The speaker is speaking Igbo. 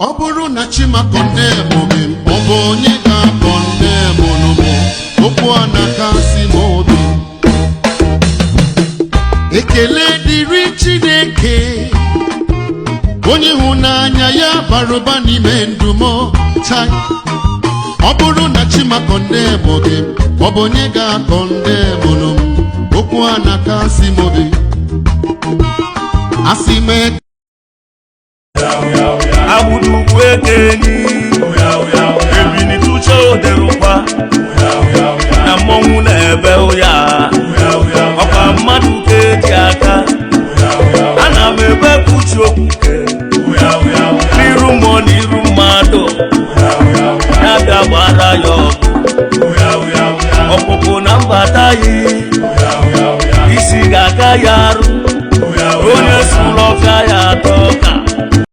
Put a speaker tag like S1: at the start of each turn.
S1: Oburu na chima condemn me, Obonye ga condemn no Okwa na kasi mobi. Ekele diri Chineke. Onye hunanya ya baroba ni mendumo chai. Oburu na chima condemn me, Obonye ga condemn no Okwa na kasi mobi. Asime
S2: Abudu wekeni Ebini tucho derukwa Na mongu nebe uya Oka madu keji aka Ana mebe kucho kuke